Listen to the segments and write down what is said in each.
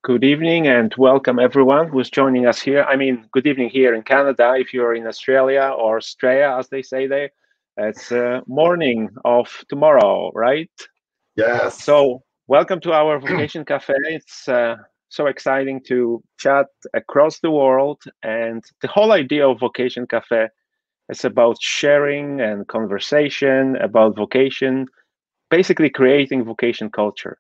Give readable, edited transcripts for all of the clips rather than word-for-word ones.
Good evening and welcome everyone who's joining us here. I mean, good evening here in Canada if you're in Australia, or Australia as they say there. It's morning of tomorrow, right? Yes. So welcome to our Vocation Café. It's so exciting to chat across the world, and the whole idea of Vocation Café is about sharing and conversation about vocation, basically creating vocation culture.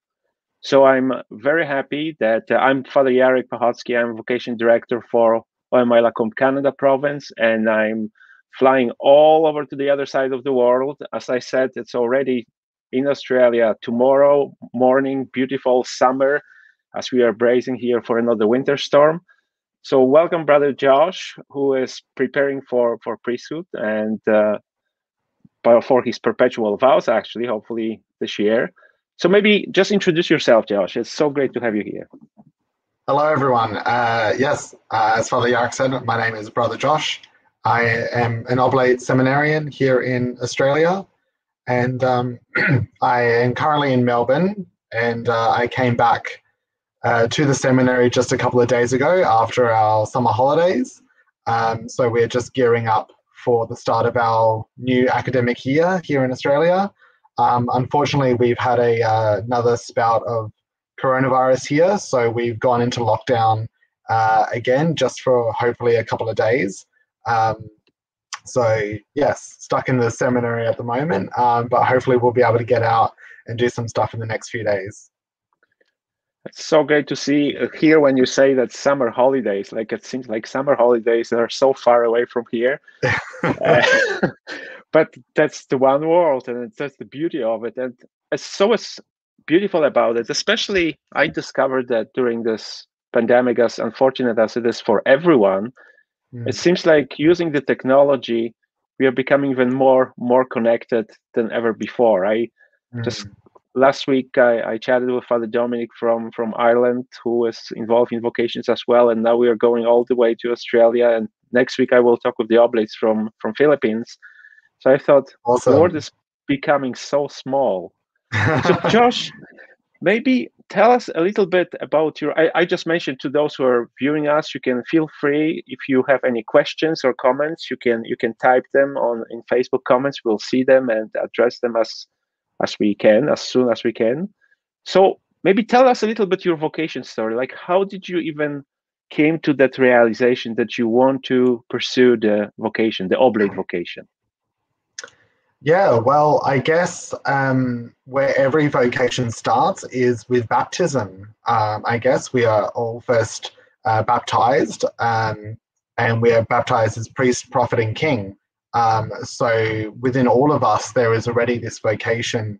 So I'm very happy that I'm Father Jarek Pachocki. I'm Vocation Director for OMI Canada province, and I'm flying all over to the other side of the world. As I said, it's already in Australia tomorrow morning, beautiful summer, as we are bracing here for another winter storm. So welcome, Brother Josh, who is preparing for priesthood and for his perpetual vows, actually, hopefully this year. So maybe just introduce yourself, Josh. It's so great to have you here. Hello, everyone. Yes, as Father Jarek said, my name is Brother Josh. I am an oblate seminarian here in Australia, and I am currently in Melbourne, and I came back to the seminary just a couple of days ago after our summer holidays. So we're just gearing up for the start of our new academic year here in Australia. Unfortunately, we've had another spout of coronavirus here, so we've gone into lockdown again, just for hopefully a couple of days. So yes, stuck in the seminary at the moment, but hopefully we'll be able to get out and do some stuff in the next few days. It's so great to see here when you say that summer holidays, like it seems like summer holidays are so far away from here. But that's the one world, and that's the beauty of it. And it's so beautiful about it, especially I discovered that during this pandemic, as unfortunate as it is for everyone, it seems like using the technology, we are becoming even more connected than ever before. Just last week, I chatted with Father Dominic from Ireland, who is involved in vocations as well, and now we are going all the way to Australia. And next week, I will talk with the oblates from Philippines. So I thought, awesome. The world is becoming so small. So Josh, maybe tell us a little bit about I just mentioned to those who are viewing us, you can feel free if you have any questions or comments, you can type them in Facebook comments. We'll see them and address them as we can, as soon as we can. So maybe tell us a little bit your vocation story. Like, how did you even came to that realization that you want to pursue the vocation, the oblate vocation? Yeah, well, I guess where every vocation starts is with baptism. I guess we are all first baptized, and we are baptized as priest, prophet, and king. So within all of us, there is already this vocation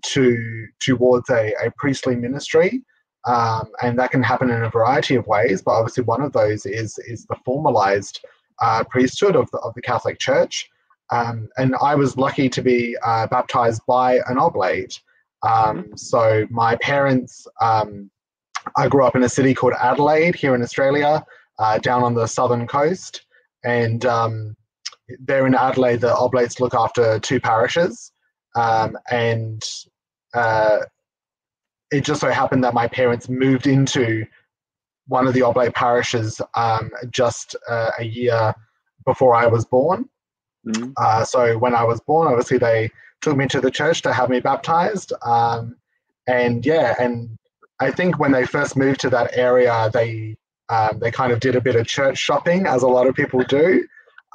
towards a priestly ministry, and that can happen in a variety of ways. But obviously, one of those is the formalized priesthood of the Catholic Church. And I was lucky to be baptized by an oblate. So my parents, I grew up in a city called Adelaide here in Australia, down on the southern coast. And there in Adelaide, the oblates look after two parishes. And it just so happened that my parents moved into one of the oblate parishes just a year before I was born. So when I was born, obviously they took me to the church to have me baptized. And I think when they first moved to that area, they kind of did a bit of church shopping, as a lot of people do.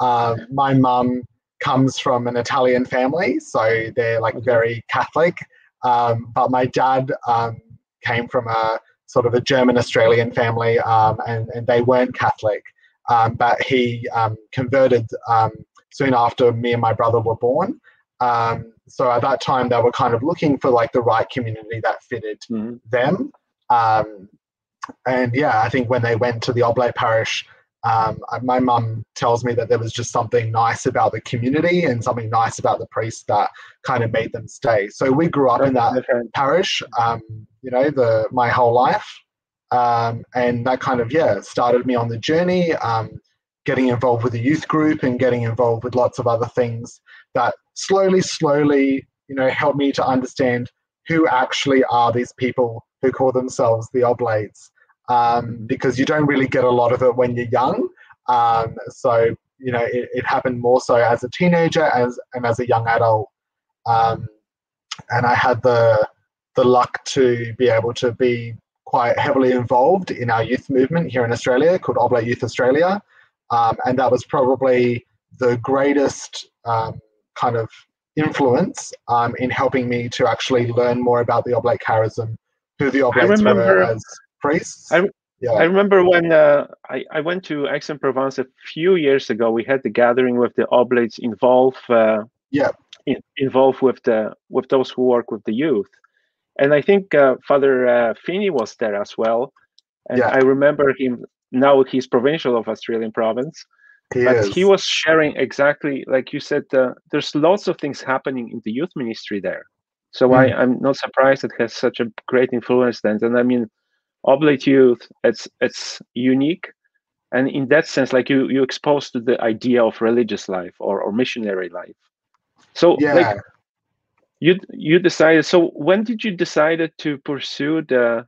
My mum comes from an Italian family, so they're like very Catholic. But my dad came from a sort of a German-Australian family, and they weren't Catholic. But he converted soon after me and my brother were born. So at that time, they were kind of looking for like the right community that fitted them. And yeah, I think when they went to the oblate parish, my mum tells me that there was just something nice about the community and something nice about the priest that kind of made them stay. So we grew up in that parish, my whole life. And that kind of, started me on the journey, getting involved with the youth group and getting involved with lots of other things that slowly, helped me to understand who actually are these people who call themselves the Oblates, because you don't really get a lot of it when you're young. So, you know, it happened more so as a teenager and as a young adult. And I had the luck to be able to be quite heavily involved in our youth movement here in Australia called Oblate Youth Australia. And that was probably the greatest kind of influence in helping me to actually learn more about the Oblate charism, who the Oblates were as priests. I remember when I went to Aix-en-Provence a few years ago. We had the gathering with the Oblates involved with those who work with the youth, and I think Father Finney was there as well. And I remember him. Now he's provincial of Australian province, he was sharing exactly like you said. There's lots of things happening in the youth ministry there, so I'm not surprised it has such a great influence then. And I mean, Oblate Youth, it's unique, and in that sense, like you exposed to the idea of religious life or missionary life. So like you decided. So when did you decide to pursue the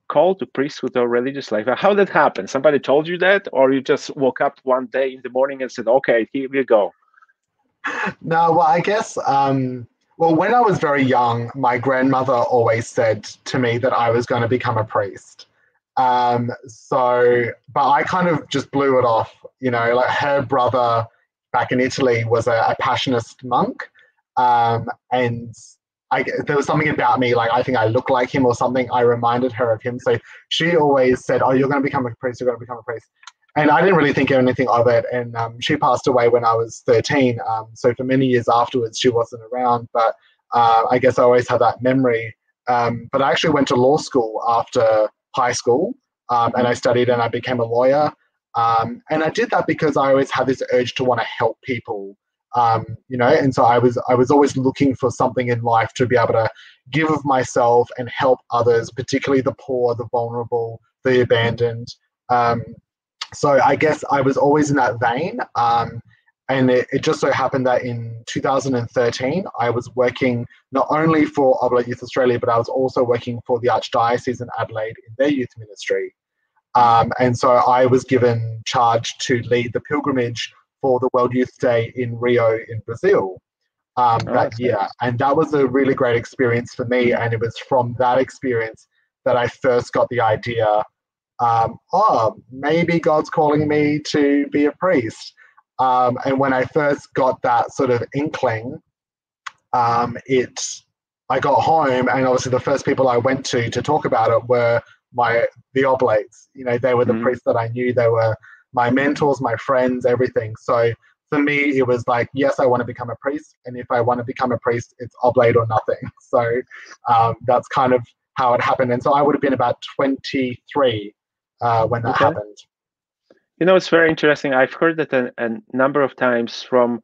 call to priesthood or religious life? How did that happen? Somebody told you that, or you just woke up one day in the morning and said, "Okay, here we go"? No, well, I guess. Well, when I was very young, my grandmother always said to me that I was going to become a priest. But I kind of just blew it off. You know, like her brother back in Italy was a Passionist monk, and there was something about me, like I think I look like him or something. I reminded her of him. So she always said, "Oh, you're going to become a priest, you're going to become a priest." And I didn't really think anything of it. And she passed away when I was 13. So for many years afterwards, she wasn't around. But I guess I always had that memory. But I actually went to law school after high school. And I studied and I became a lawyer. And I did that because I always had this urge to want to help people. You know, and so I was always looking for something in life to be able to give of myself and help others, particularly the poor, the vulnerable, the abandoned. So I guess I was always in that vein. And it just so happened that in 2013, I was working not only for Oblate Youth Australia, but I was also working for the Archdiocese in Adelaide in their youth ministry. And so I was given charge to lead the pilgrimage for the World Youth Day in Rio in Brazil that year. Nice. And that was a really great experience for me. And it was from that experience that I first got the idea, maybe God's calling me to be a priest. And when I first got that sort of inkling, I got home, and obviously the first people I went to talk about it were the Oblates. You know, they were the priests that I knew. They were my mentors, my friends, everything. So for me, it was like, yes, I want to become a priest. And if I want to become a priest, it's Oblate or nothing. So that's kind of how it happened. And so I would have been about 23 when that happened. You know, it's very interesting. I've heard that a number of times from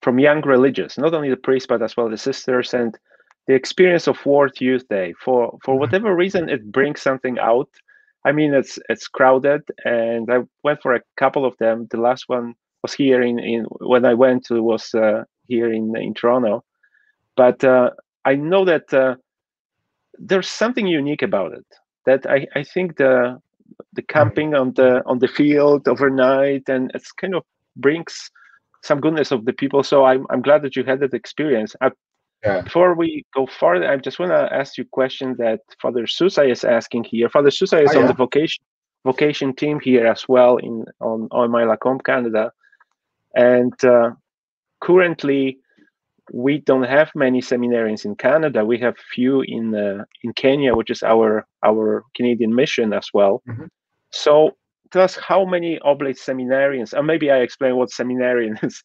young religious, not only the priests, but as well the sisters, and the experience of World Youth Day. For whatever reason, it brings something out. I mean, it's crowded, and I went for a couple of them. The last one was here when I went to was here in Toronto. But I know that there's something unique about it. That I think the camping on the field overnight, and it's kind of brings some goodness of the people. So I'm glad that you had that experience. Before we go farther, I just want to ask you a question that Father Sousa is asking here. Father Sousa is on the vocation team here as well on OMI Lacombe, Canada, and currently we don't have many seminarians in Canada. We have few in Kenya, which is our Canadian mission as well. So tell us how many Oblate seminarians, and maybe I explain what seminarian is.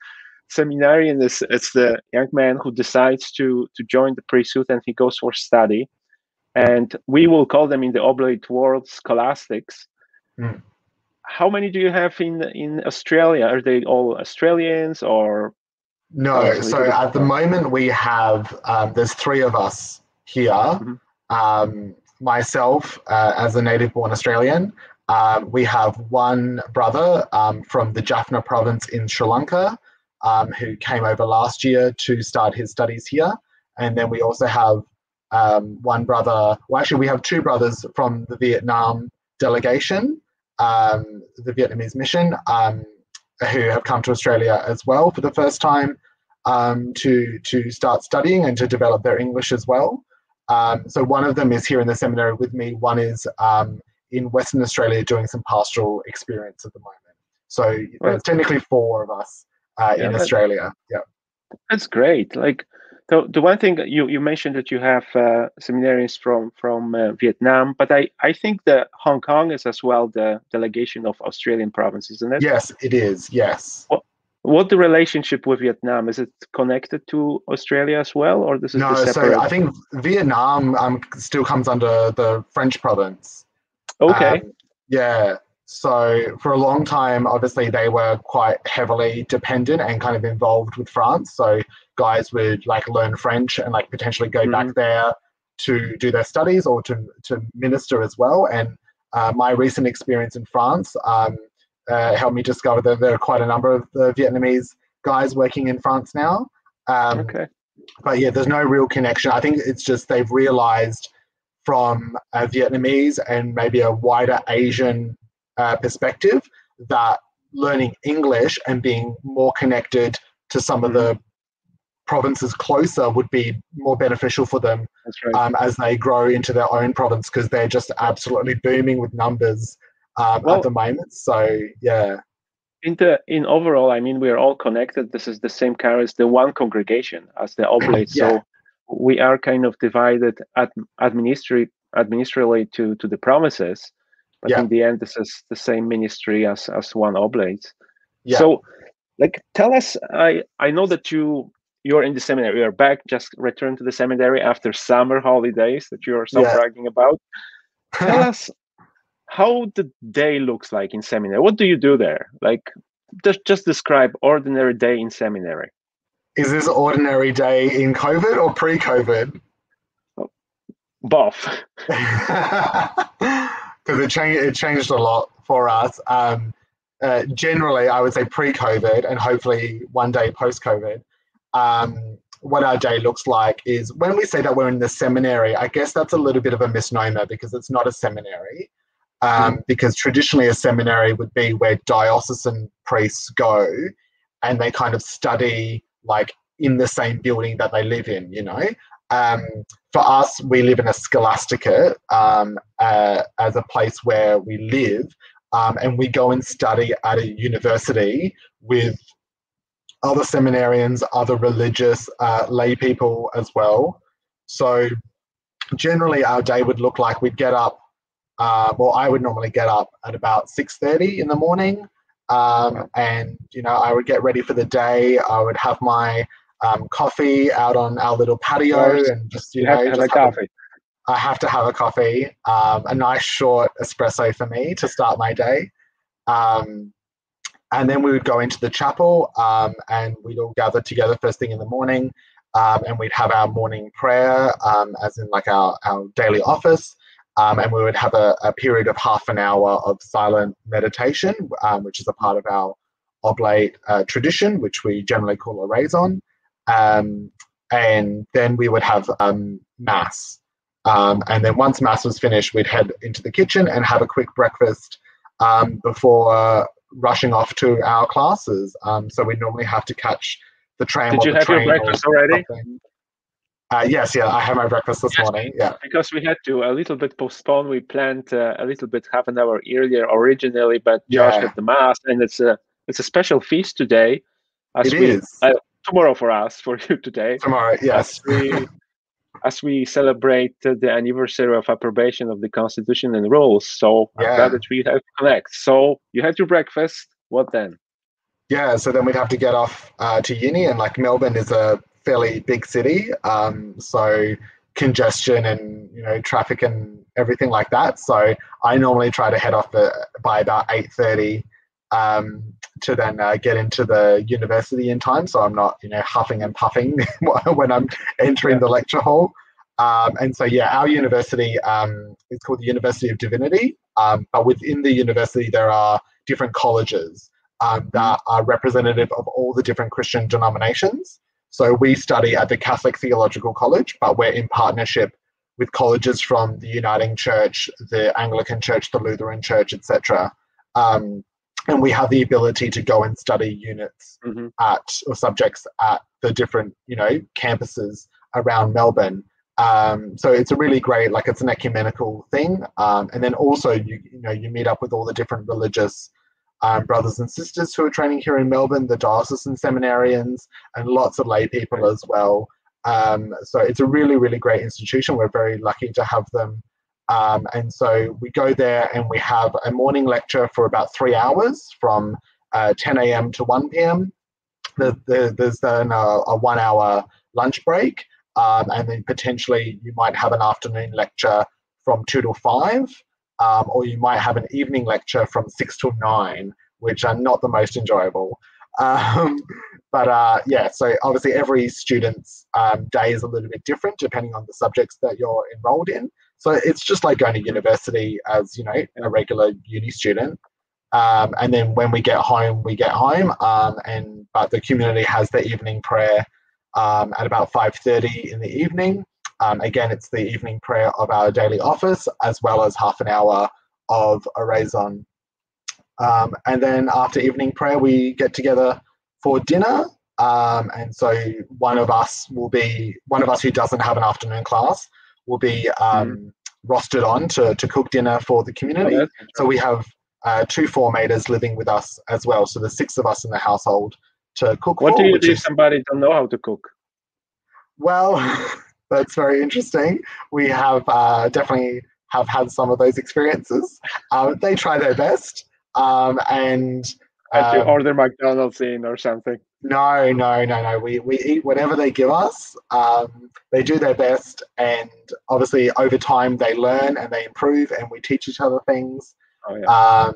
Seminarian is it's the young man who decides to join the priesthood, and he goes for study. And we will call them in the Oblate world scholastics. How many do you have in Australia? Are they all Australians or? No, so at the moment we have, there's 3 of us here. Myself as a native-born Australian. We have one brother from the Jaffna province in Sri Lanka who came over last year to start his studies here. And then we also have one brother. Well, actually, we have two brothers from the Vietnam delegation, the Vietnamese mission, who have come to Australia as well for the first time to start studying and to develop their English as well. So one of them is here in the seminary with me. One is in Western Australia doing some pastoral experience at the moment. So there's technically four of us in Australia. Yeah, that's great. Like the one thing you mentioned that you have seminarians from Vietnam, but I think that Hong Kong is as well the delegation of Australian province, isn't it? Yes, it is. Yes. What the relationship with Vietnam? Is it connected to Australia as well, or this is no? separate? So I think Vietnam still comes under the French province. Okay. Yeah. So for a long time, obviously, they were quite heavily dependent and kind of involved with France. So guys would like learn French and like potentially go back there to do their studies or to minister as well. And my recent experience in France helped me discover that there are quite a number of the Vietnamese guys working in France now. Okay. But yeah, there's no real connection. I think it's just they've realized from a Vietnamese and maybe a wider Asian perspective that learning English and being more connected to some of the provinces closer would be more beneficial for them. That's right. As they grow into their own province, because they're just absolutely booming with numbers at the moment. So yeah. In overall, I mean, we are all connected. This is the same kind as the one congregation as the oblate. Yeah. So we are kind of divided administratively to the provinces, but in the end, this is the same ministry as one oblate. Yeah. So, like, tell us. I know that you're in the seminary. You're back, just returned to the seminary after summer holidays that you're so bragging about. Tell us how the day looks like in seminary. What do you do there? Like, just describe ordinary day in seminary. Is this ordinary day in COVID or pre-COVID? Both. Because it changed a lot for us. Generally, I would say pre-COVID and hopefully one day post-COVID. What our day looks like is when we say that we're in the seminary, I guess that's a little bit of a misnomer because it's not a seminary. Because traditionally a seminary would be where diocesan priests go and they kind of study like in the same building that they live in, you know. For us, we live in a scholasticate as a place where we live, and we go and study at a university with other seminarians, other religious lay people as well. So generally our day would look like we'd get up, well, I would normally get up at about 6:30 in the morning, and you know, I would get ready for the day. I would have my coffee out on our little patio and just have a coffee. I have to have a coffee, a nice short espresso for me to start my day, and then we would go into the chapel, and we'd all gather together first thing in the morning, and we'd have our morning prayer, as in like our daily office. And we would have a period of half an hour of silent meditation, which is a part of our oblate tradition, which we generally call a raison. And then we would have Mass. And then once Mass was finished, we'd head into the kitchen and have a quick breakfast before rushing off to our classes. So we normally have to catch the tram. Did you have your breakfast already? Yes, I had my breakfast this morning. Yeah, because we had to a little bit postpone. We planned a little bit half an hour earlier originally, but Josh had the Mass, and it's a special feast today. It is tomorrow for us, for you today. Tomorrow, yes. As we celebrate the anniversary of approbation of the Constitution and rules. So I'm glad that we have to connect. So you had your breakfast. What then? Yeah, so then we'd have to get off to uni, and like Melbourne is a fairly big city, so congestion and traffic and everything like that. So I normally try to head off by about 8:30 to then get into the university in time, so I'm not huffing and puffing when I'm entering the lecture hall. And so our university is called the University of Divinity, but within the university there are different colleges that are representative of all the different Christian denominations. So we study at the Catholic Theological College, but we're in partnership with colleges from the Uniting Church, the Anglican Church, the Lutheran Church, etc. And we have the ability to go and study units or subjects at the different, campuses around Melbourne. So it's a really great, it's an ecumenical thing. And then also, you meet up with all the different religious brothers and sisters who are training here in Melbourne, the diocesan seminarians, and lots of lay people as well. So it's a really, really great institution. We're very lucky to have them. And so we go there and we have a morning lecture for about 3 hours from 10 a.m. to 1 p.m. There's then a 1 hour lunch break. And then potentially you might have an afternoon lecture from 2 to 5, or you might have an evening lecture from 6 to 9, which are not the most enjoyable. Yeah, so obviously every student's day is a little bit different depending on the subjects that you're enrolled in. So it's just like going to university as, a regular uni student. And then when we get home, we get home. But the community has their evening prayer at about 5:30 in the evening. Again, it's the evening prayer of our daily office, as well as half an hour of oraison. And then after evening prayer, we get together for dinner. And so one of us who doesn't have an afternoon class will be rostered on to cook dinner for the community. So we have 2 formators living with us as well. So there's 6 of us in the household to cook What for. do you do if somebody don't know how to cook? Well, that's very interesting. We have definitely have had some of those experiences. They try their best. And you order McDonald's in or something? No. We eat whatever they give us. They do their best, and obviously over time they learn and they improve, and we teach each other things. Oh, yeah.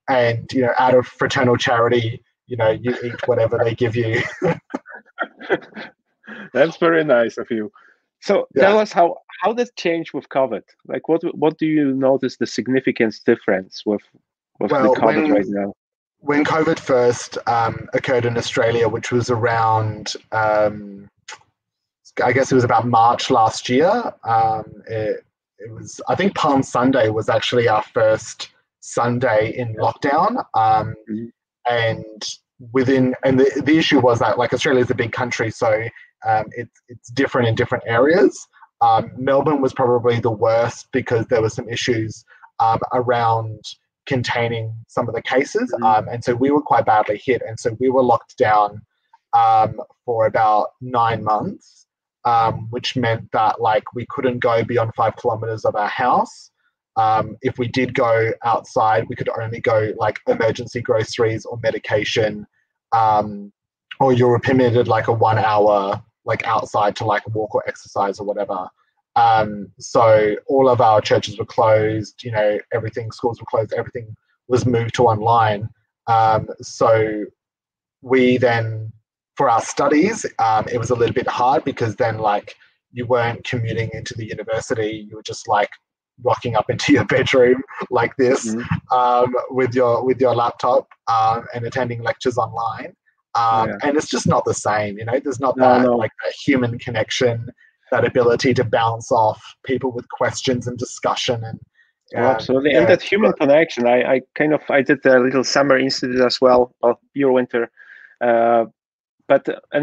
And out of fraternal charity, you eat whatever they give you. That's very nice of you. So tell us how that changed with COVID. Like what do you notice the significance difference with the COVID right now? When COVID first occurred in Australia, which was around, I guess it was about March last year. It was, I think Palm Sunday was actually our first Sunday in lockdown. And the issue was that Australia is a big country, so it's different in different areas. Melbourne was probably the worst because there were some issues around containing some of the cases, and so we were quite badly hit, and so we were locked down for about 9 months, which meant that we couldn't go beyond 5 kilometers of our house. If we did go outside, we could only go emergency groceries or medication, or you were permitted a 1 hour outside to walk or exercise or whatever. So all of our churches were closed, everything, schools were closed, everything was moved to online. So we then, for our studies, it was a little bit hard because then you weren't commuting into the university, you were just rocking up into your bedroom like this, with your laptop, and attending lectures online. And it's just not the same, there's not that human connection, that ability to bounce off people with questions and discussion. And absolutely. And that human connection, I did a little summer institute as well, or pure winter, and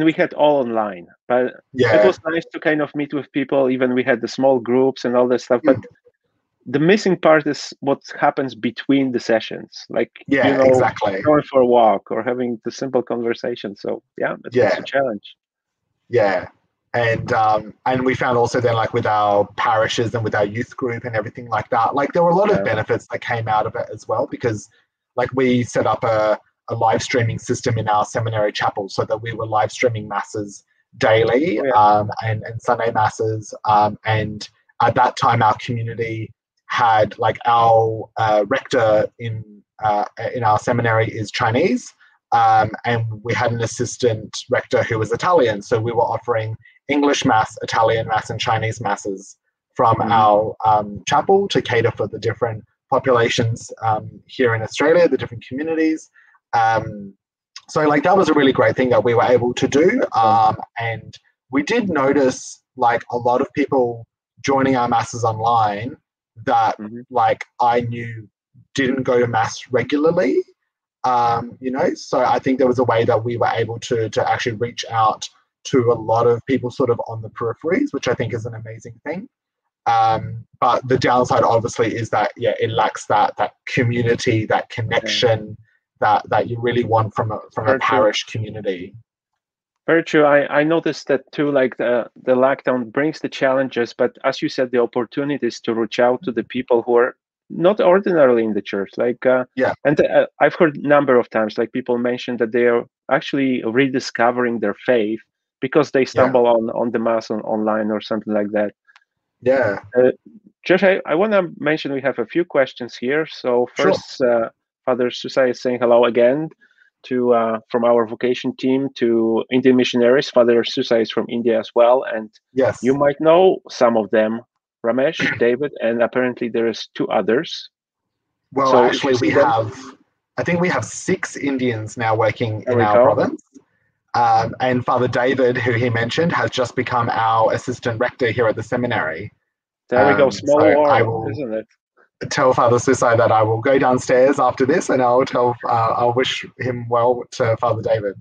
we had all online, but it was nice to meet with people. Even we had the small groups and all that stuff, but the missing part is what happens between the sessions, exactly, going for a walk or having the simple conversation. So it's a challenge. And we found also then with our parishes and with our youth group and everything like that, there were a lot of benefits that came out of it as well, because we set up a live streaming system in our seminary chapel so that we were live streaming masses daily, and Sunday masses. And at that time, our community had our rector in our seminary is Chinese, and we had an assistant rector who was Italian. So we were offering English Mass, Italian Mass, and Chinese Masses from our chapel to cater for the different populations here in Australia, the different communities. So like that was a really great thing that we were able to do. And we did notice like a lot of people joining our masses online that like I knew didn't go to mass regularly. You know, so I think there was a way that we were able to actually reach out to a lot of people sort of on the peripheries, which I think is an amazing thing. But the downside obviously is that it lacks that community, that connection that you really want from a parish community. Very true. I noticed that too, like the lockdown brings the challenges, but as you said, the opportunities to reach out to the people who are not ordinarily in the church. Like, and I've heard a number of times, like people mention that they are actually rediscovering their faith because they stumble on the mass online or something like that. Yeah. Josh, I want to mention we have a few questions here. So first, Father Susai is saying hello again to from our vocation team to Indian missionaries. Father Susai is from India as well, and you might know some of them, Ramesh, David, and apparently there is 2 others. Well, so actually I think we have 6 Indians now working in our province. And Father David, who he mentioned, has just become our assistant rector here at the seminary. There we go, small world, isn't it? Tell Father Susai that I will go downstairs after this, and I'll wish him well to Father David.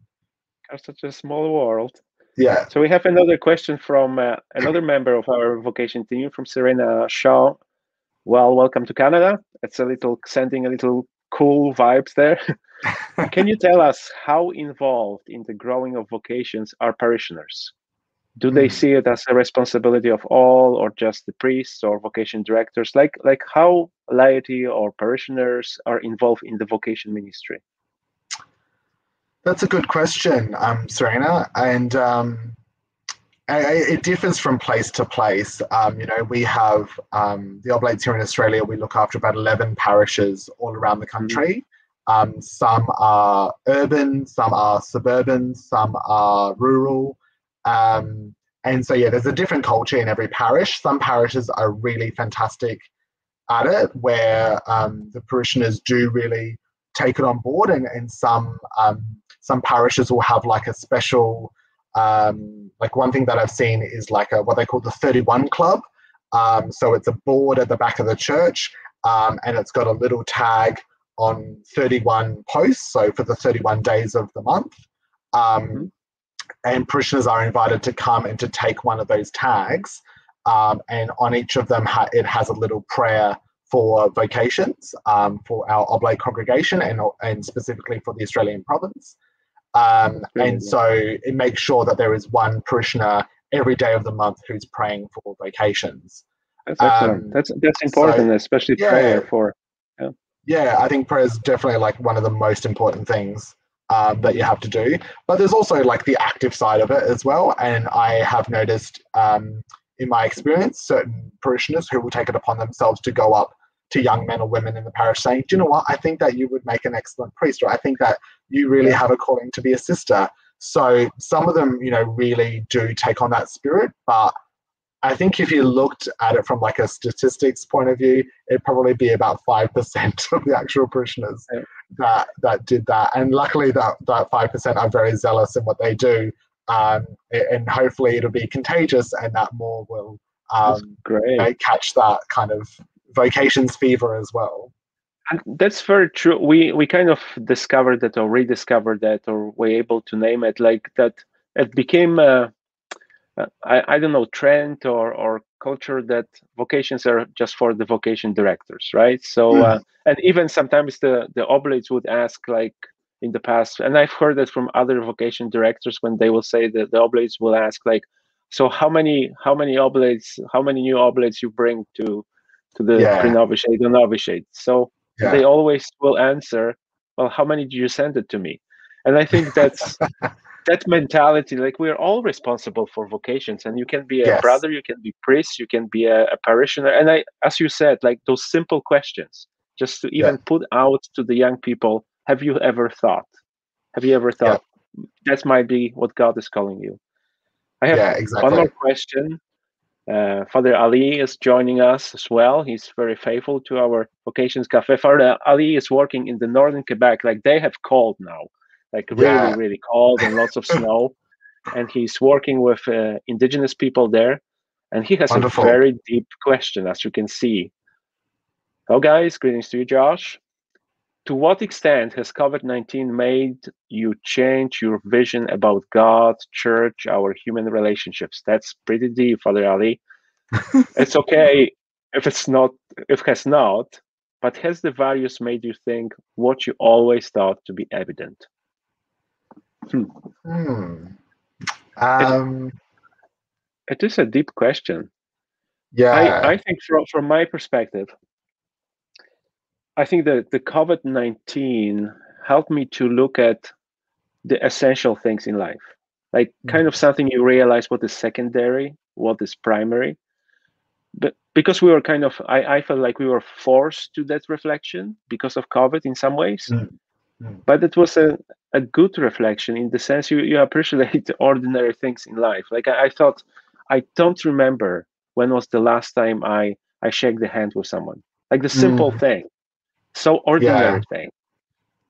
Such a small world. Yeah. So we have another question from another member of our vocation team, from Serena Shaw. Well, welcome to Canada. It's sending a little cool vibes there. Can you tell us how involved in the growing of vocations are parishioners? Do they see it as a responsibility of all, or just the priests or vocation directors? Like how laity or parishioners are involved in the vocation ministry? That's a good question, Serena, and it differs from place to place. You know, we have the Oblates here in Australia. We look after about 11 parishes all around the country. Some are urban, some are suburban, some are rural. And so, there's a different culture in every parish. Some parishes are really fantastic at it, where the parishioners do really take it on board, and some parishes will have like a special, like one thing that I've seen is like what they call the 31 Club. So it's a board at the back of the church, and it's got a little tag on 31 posts, so for the 31 days of the month. And parishioners are invited to come and to take one of those tags. And on each of them, it has a little prayer for vocations, for our Oblate congregation, and specifically for the Australian province. And so it makes sure that there is one parishioner every day of the month who's praying for vocations. That's excellent. That's important, especially prayer for. Yeah, I think prayer is definitely like one of the most important things that you have to do. But there's also like the active side of it as well. And I have noticed in my experience, certain parishioners who will take it upon themselves to go up to young men or women in the parish saying, do you know what, I think that you would make an excellent priest, or I think that you really have a calling to be a sister. So some of them, really do take on that spirit. But I think if you looked at it from like a statistics point of view, it'd probably be about 5% of the actual parishioners that did that. And luckily that 5% are very zealous in what they do. And hopefully it'll be contagious, and that more will catch that kind of vocations fever as well. And that's very true. We kind of discovered that, or rediscovered that, or were able to name it like that. It became I don't know, trend or culture that vocations are just for the vocation directors, right? So and even sometimes the oblates would ask, like in the past, and I've heard that from other vocation directors, when they will say that the oblates will ask, like, so how many oblates, how many new oblates you bring to the pre-novitiate or novitiate? So they always will answer, well, how many did you send it to me? And I think that's that mentality, like we're all responsible for vocations, and you can be a brother, you can be priest, you can be a parishioner. And as you said, like those simple questions, just to even put out to the young people, have you ever thought that might be what God is calling you? I have one more question. Father Ali is joining us as well. He's very faithful to our Vocations Café. Father Ali is working in the northern Quebec, like they have called now. like really, really cold and lots of snow. And he's working with indigenous people there. And he has Wonderful. a very deep question, as you can see. Hello, guys. Greetings to you, Josh. To what extent has COVID-19 made you change your vision about God, church, our human relationships? That's pretty deep, Father Ali. It's okay if it's not, if it has not, but has the values made you think what you always thought to be evident? It is a deep question. Yeah. I think from my perspective, I think that the COVID-19 helped me to look at the essential things in life, like kind of something you realize what is secondary, what is primary. But because we were kind of, I felt like we were forced to that reflection because of COVID in some ways. But it was a good reflection in the sense you appreciate the ordinary things in life. Like I thought, I don't remember when was the last time I shake the hand with someone. Like the simple thing, so ordinary thing.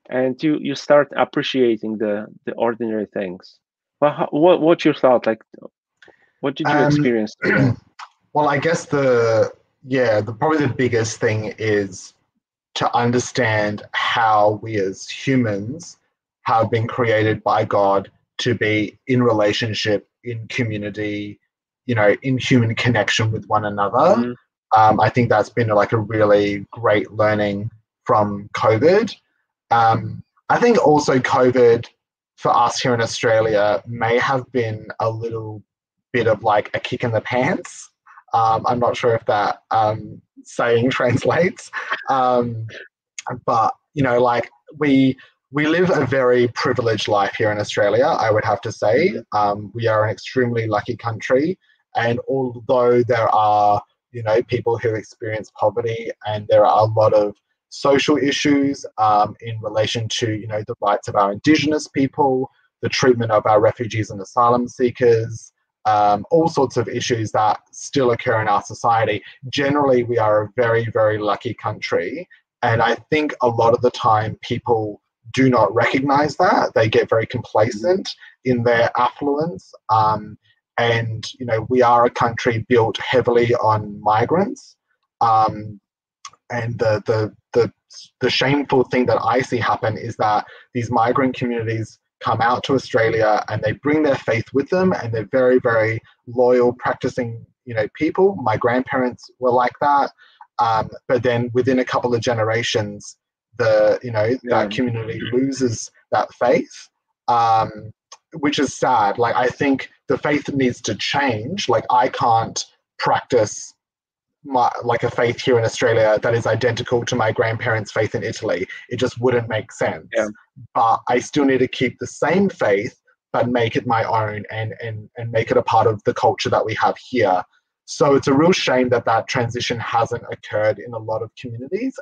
And you start appreciating the ordinary things. Well, what's your thought? Like, what did you experience today? Well, I guess probably the biggest thing is to understand how we as humans have been created by God to be in relationship, in community, in human connection with one another. I think that's been like a really great learning from COVID. I think also COVID for us here in Australia may have been a little bit of like a kick in the pants. I'm not sure if that saying translates, but like we live a very privileged life here in Australia. I would have to say we are an extremely lucky country, and although there are people who experience poverty, and there are a lot of social issues in relation to the rights of our Indigenous people, the treatment of our refugees and asylum seekers, all sorts of issues that still occur in our society. Generally, we are a very, very lucky country, and I think a lot of the time people do not recognize that. They get very complacent in their affluence, and we are a country built heavily on migrants. And the shameful thing that I see happen is that these migrant communities come out to Australia and they bring their faith with them, and they're very, very loyal, practicing, people. My grandparents were like that. But then within a couple of generations, that community loses that faith, which is sad. Like, I think the faith needs to change. Like, I can't practice a faith here in Australia that is identical to my grandparents' faith in Italy. It just wouldn't make sense. But I still need to keep the same faith, but make it my own and make it a part of the culture that we have here. So it's a real shame that transition hasn't occurred in a lot of communities,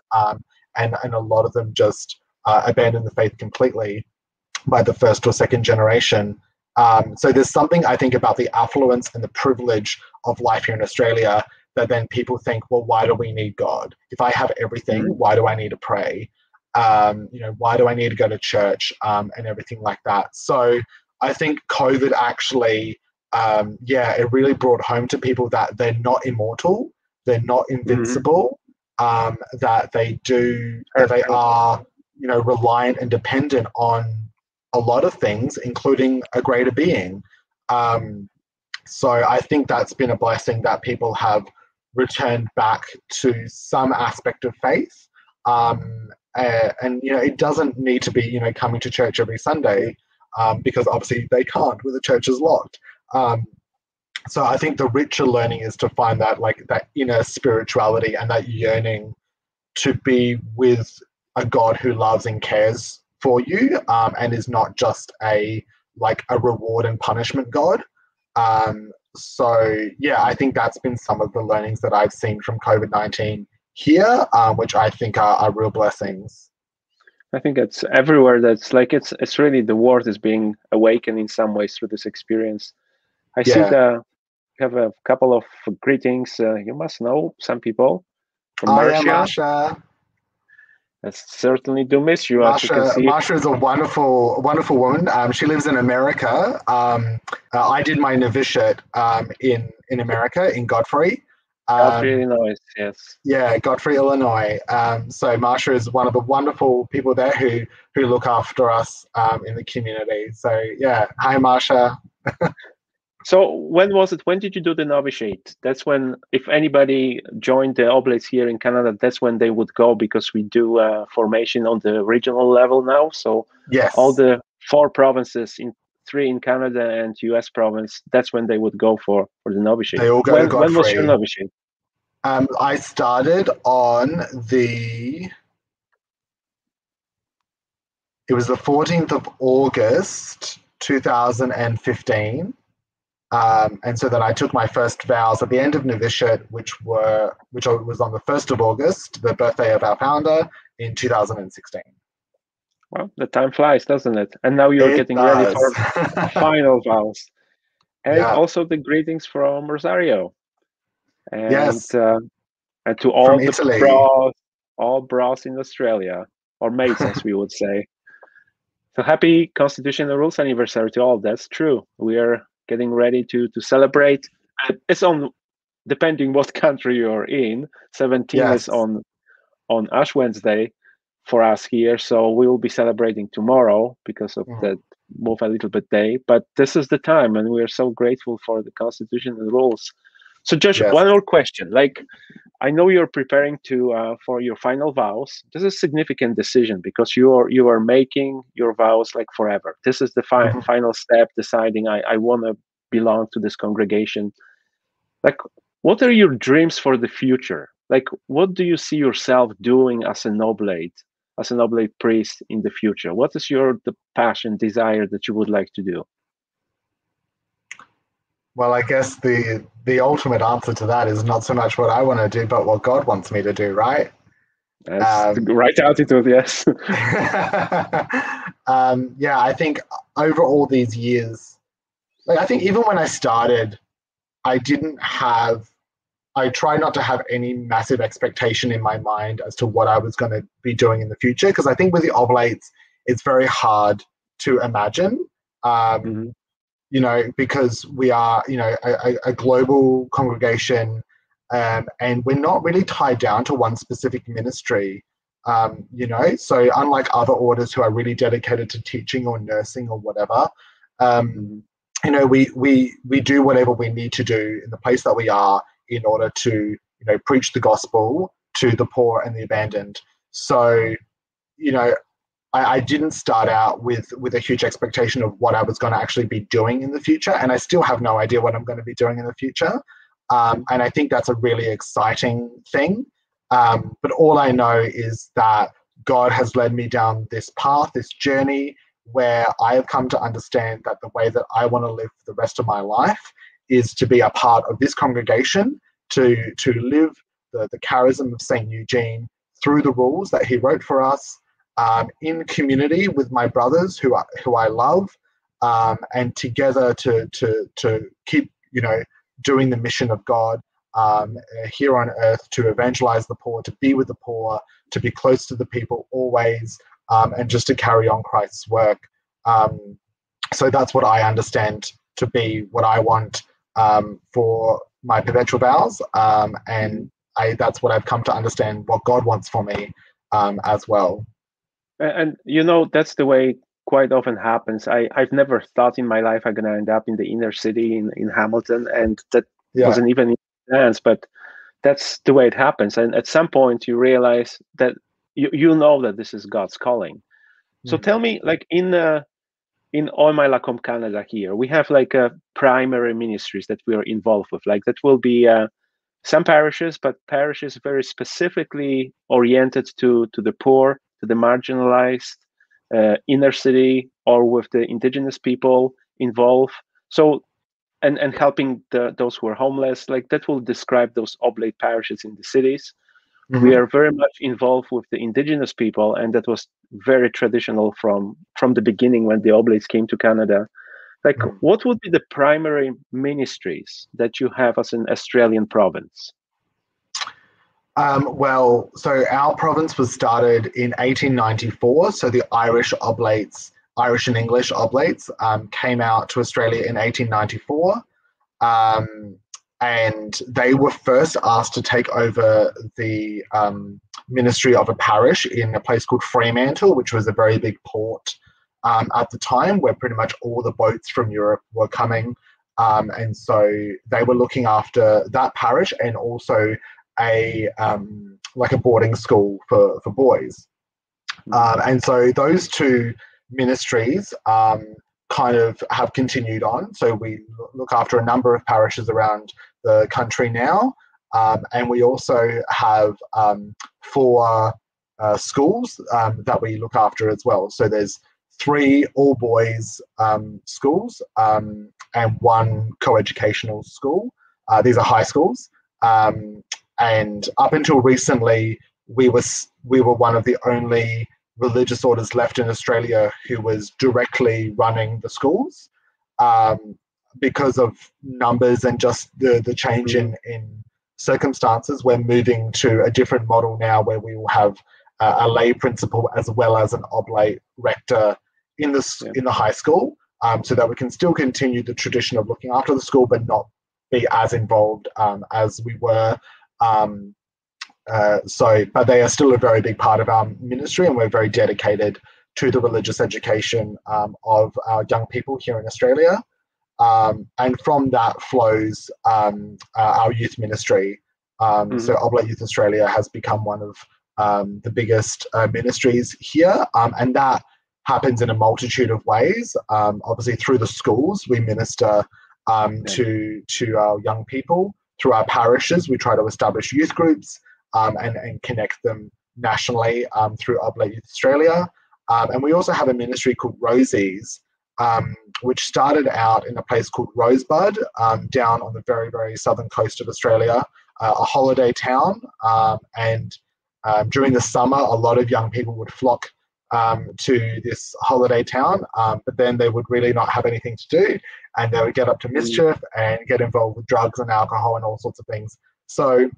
and a lot of them just abandon the faith completely by the first or second generation. So there's something, I think, about the affluence and the privilege of life here in Australia that then people think, well, why do we need God? If I have everything, why do I need to pray? Why do I need to go to church, and everything like that? So I think COVID actually, it really brought home to people that they're not immortal, they're not invincible, that they are, reliant and dependent on a lot of things, including a greater being. So I think that's been a blessing that people have returned back to some aspect of faith. And it doesn't need to be, coming to church every Sunday, because obviously they can't when the church is locked. So I think the richer learning is to find that inner spirituality and that yearning to be with a God who loves and cares for you, and is not just a reward and punishment God. So I think that's been some of the learnings that I've seen from COVID-19 here, which I think are real blessings. I think it's everywhere. That's it's really the world is being awakened in some ways through this experience. I see that you have a couple of greetings. You must know some people from Marcia. I certainly do miss you, as you can see. Marsha is a wonderful, wonderful woman. She lives in America. I did my novitiate in America, in Godfrey. Godfrey, Illinois, yes. Yeah, Godfrey, Illinois. So Marsha is one of the wonderful people there who look after us in the community. So yeah, hi Marsha. So when was it? When did you do the novitiate? That's when, if anybody joined the Oblates here in Canada, that's when they would go, because we do formation on the regional level now. So yes, all the 4 provinces, 3 in Canada and US province, that's when they would go for the novitiate. They all go to Godfrey. When was your novitiate? I started on it was the 14th of August, 2015. And so then I took my first vows at the end of novitiate, which was on the 1st of August, the birthday of our founder, in 2016. Well, the time flies, doesn't it? And now you're getting ready for final vows. And also the greetings from Rosario. And, yes. And to all from the Italy. all bros in Australia, or mates, as we would say. So happy Constitutional Rules anniversary to all. That's true. We are getting ready to celebrate. It's on, depending what country you're in. 17 is on Ash Wednesday for us here. So we will be celebrating tomorrow because of the move a little bit day. But this is the time, and we are so grateful for the Constitution and rules. So Josh, one more question. Like, I know you're preparing to for your final vows. This is a significant decision because you are making your vows like forever. This is the final step, deciding I want to belong to this congregation. Like, what are your dreams for the future? Like, what do you see yourself doing as an oblate priest in the future? What is the passion, desire that you would like to do? Well, I guess the ultimate answer to that is not so much what I want to do, but what God wants me to do, right? That's the right attitude, yes. Yeah, I think over all these years, like I think even when I started, I tried not to have any massive expectation in my mind as to what I was going to be doing in the future, because I think with the Oblates, it's very hard to imagine. You know, because we are, you know, a global congregation, and we're not really tied down to one specific ministry, you know. So unlike other orders who are really dedicated to teaching or nursing or whatever, you know, we do whatever we need to do in the place that we are in order to, you know, preach the gospel to the poor and the abandoned. So, you know, I didn't start out with a huge expectation of what I was going to actually be doing in the future, and I still have no idea what I'm going to be doing in the future. And I think that's a really exciting thing. But all I know is that God has led me down this path, this journey, where I have come to understand that the way that I want to live the rest of my life is to be a part of this congregation, to live the charism of St. Eugene through the rules that he wrote for us, in community with my brothers who I love, and together to keep, you know, doing the mission of God here on earth, to evangelize the poor, to be with the poor, to be close to the people always, and just to carry on Christ's work. So that's what I understand to be what I want for my perpetual vows, and that's what I've come to understand what God wants for me as well. And you know, that's the way quite often happens. I've never thought in my life I'm gonna end up in the inner city in Hamilton, and that wasn't even in plans, but that's the way it happens. And at some point you realize that you know that this is God's calling. So tell me, like in OMI Lacombe Canada here, we have like a primary ministries that we are involved with. Like that will be some parishes, but parishes very specifically oriented to the poor, to the marginalized, inner city, or with the indigenous people involved. So, and helping those who are homeless, like that will describe those oblate parishes in the cities. We are very much involved with the indigenous people, and that was very traditional from the beginning when the oblates came to Canada. Like, what would be the primary ministries that you have as an Australian province? Well, so our province was started in 1894. So the Irish Oblates, Irish and English Oblates, came out to Australia in 1894. Um, and they were first asked to take over the ministry of a parish in a place called Fremantle, which was a very big port at the time, where pretty much all the boats from Europe were coming. And so they were looking after that parish and also a like a boarding school for boys. And so those two ministries kind of have continued on. So we look after a number of parishes around the country now. And we also have 4 schools that we look after as well. So there's 3 all-boys schools and 1 co-educational school. These are high schools. And up until recently, we were one of the only religious orders left in Australia who was directly running the schools. Because of numbers and just the change in circumstances, we're moving to a different model now where we will have a lay principal as well as an oblate rector in the high school, so that we can still continue the tradition of looking after the school but not be as involved as we were. But they are still a very big part of our ministry, and we're very dedicated to the religious education of our young people here in Australia. And from that flows our youth ministry. So Oblate Youth Australia has become one of the biggest ministries here, and that happens in a multitude of ways. Obviously, through the schools, we minister to our young people. Through our parishes, we try to establish youth groups and connect them nationally through Oblate Youth Australia. And we also have a ministry called Rosie's, which started out in a place called Rosebud, down on the very, very southern coast of Australia, a holiday town. And during the summer, a lot of young people would flock to this holiday town, but then they would really not have anything to do, and they would get up to mischief and get involved with drugs and alcohol and all sorts of things. So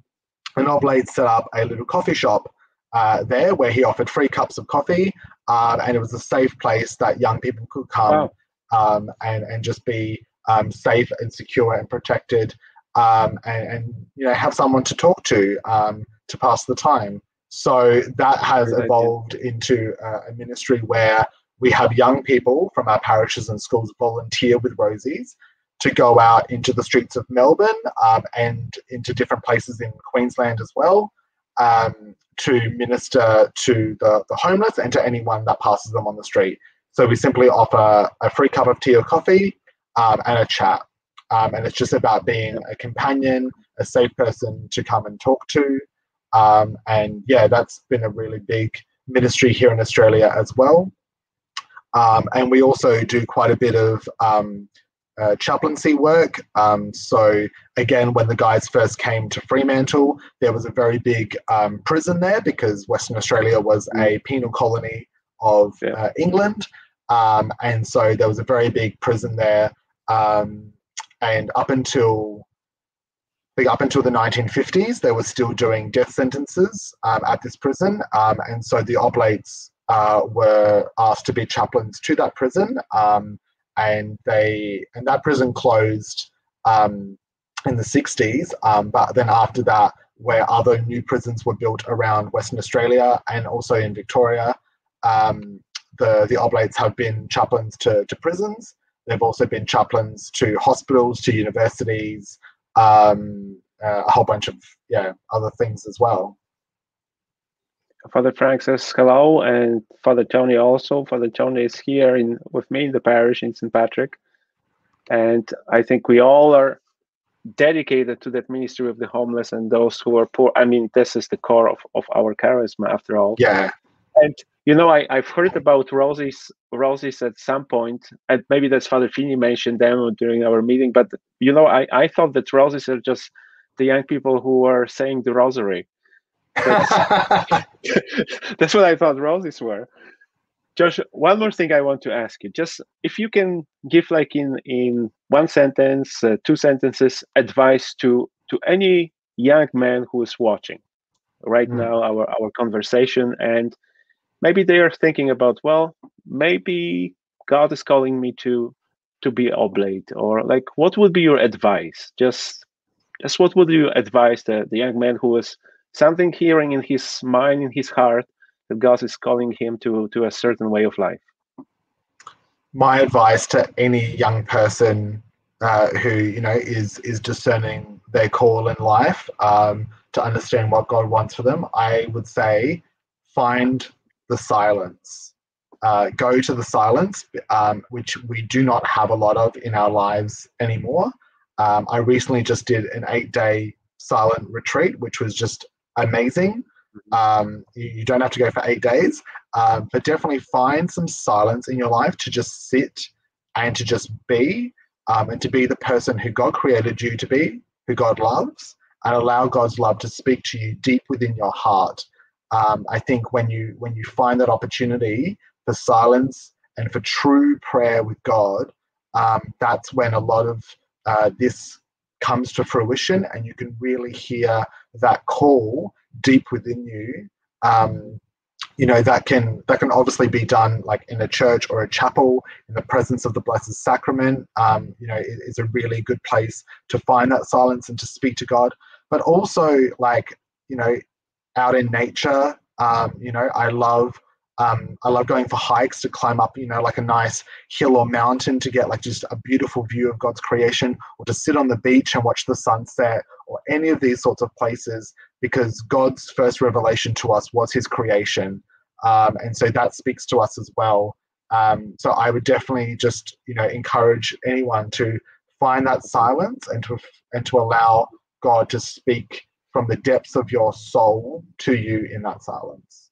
an oblate set up a little coffee shop there where he offered free cups of coffee, and it was a safe place that young people could come and just be safe and secure and protected, and have someone to talk to pass the time. So that has evolved into a ministry where we have young people from our parishes and schools volunteer with Rosie's to go out into the streets of Melbourne and into different places in Queensland as well, to minister to the homeless and to anyone that passes them on the street. So we simply offer a free cup of tea or coffee and a chat. And it's just about being a companion, a safe person to come and talk to. And yeah, that's been a really big ministry here in Australia as well. And we also do quite a bit of chaplaincy work. So again, when the guys first came to Fremantle, there was a very big prison there because Western Australia was a penal colony of England. And so there was a very big prison there. And up until the 1950s, they were still doing death sentences at this prison. And so the Oblates were asked to be chaplains to that prison. And that prison closed in the 60s. But then after that, where other new prisons were built around Western Australia and also in Victoria, the Oblates have been chaplains to prisons. They've also been chaplains to hospitals, to universities, a whole bunch of other things as well. Father Frank says hello, and Father Tony also. Father Tony is here with me in the parish in St. Patrick, and I think we all are dedicated to that ministry of the homeless and those who are poor. I mean, this is the core of our charisma, after all. Yeah. And I've heard about Rosie's at some point, and maybe that's Father Feeney mentioned them during our meeting. But I thought that Rosie's are just the young people who are saying the Rosary. That's what I thought Rosie's were. Josh, one more thing I want to ask you. Just if you can give, like in one sentence, 2 sentences, advice to any young man who is watching. right now, our conversation, and maybe they are thinking about, well, maybe God is calling me to be oblate, or like, what would be your advice? Just what would you advise the young man who is something hearing in his mind, in his heart, that God is calling him to a certain way of life? My advice to any young person who is discerning their call in life, to understand what God wants for them, I would say find the silence. Go to the silence, which we do not have a lot of in our lives anymore. I recently just did an 8-day silent retreat, which was just amazing. You don't have to go for 8 days, but definitely find some silence in your life to just sit and to just be, and to be the person who God created you to be, who God loves, and allow God's love to speak to you deep within your heart. I think when you find that opportunity for silence and for true prayer with God, that's when a lot of this comes to fruition, and you can really hear that call deep within you. That can obviously be done like in a church or a chapel in the presence of the Blessed Sacrament. It is a really good place to find that silence and to speak to God. But also, out in nature, I love going for hikes to climb up, like a nice hill or mountain to get like just a beautiful view of God's creation, or to sit on the beach and watch the sunset, or any of these sorts of places, because God's first revelation to us was his creation. And so that speaks to us as well. So I would definitely just, encourage anyone to find that silence and to allow God to speak from the depths of your soul to you in that silence.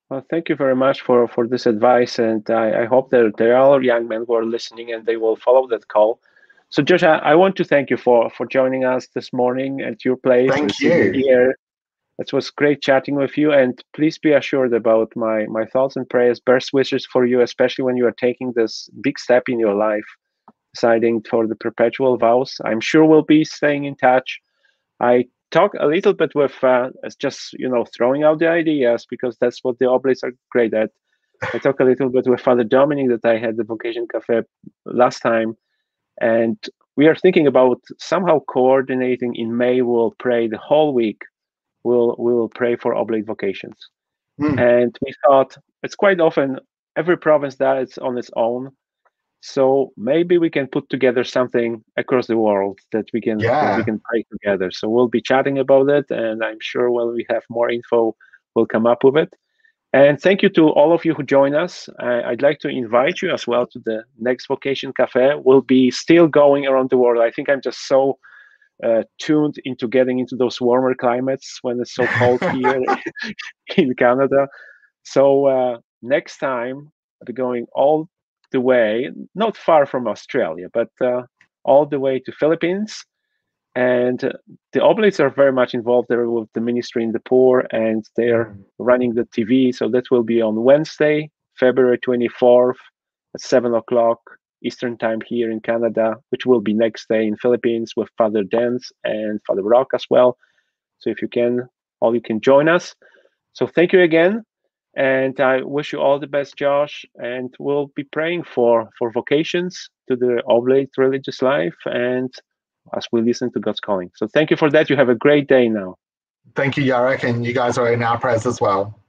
Well, thank you very much for this advice, and I hope that there are young men who are listening and they will follow that call. So, Josh, I want to thank you for joining us this morning at your place. Thank you. Here. It was great chatting with you, and please be assured about my thoughts and prayers, best wishes for you, especially when you are taking this big step in your life, deciding for the perpetual vows. I'm sure we'll be staying in touch. I talk a little bit with just throwing out the ideas, because that's what the Oblates are great at. I talk a little bit with Father Dominic that I had the Vocation Café last time, and we are thinking about somehow coordinating. In May, we'll pray the whole week. We'll pray for oblate vocations. And we thought it's quite often every province does it on its own. So maybe we can put together something across the world that we can pray together. So we'll be chatting about it, and I'm sure when we have more info, we'll come up with it. And thank you to all of you who join us. I'd like to invite you as well to the next Vocation Café. We'll be still going around the world. I think I'm just so tuned into getting into those warmer climates when it's so cold here in Canada. So next time, I'll be going all the way, not far from Australia, but all the way to Philippines. And the Oblates are very much involved there with the ministry in the poor, and they're running the TV. So that will be on Wednesday, February 24th at 7 o'clock Eastern time here in Canada, which will be next day in Philippines with Father Dance and Father Rock as well. So if you can, all you can join us. So thank you again. And I wish you all the best, Josh. And we'll be praying for vocations to the oblate religious life, and as we listen to God's calling. So thank you for that. You have a great day now. Thank you, Jarek, and you guys are in our prayers as well.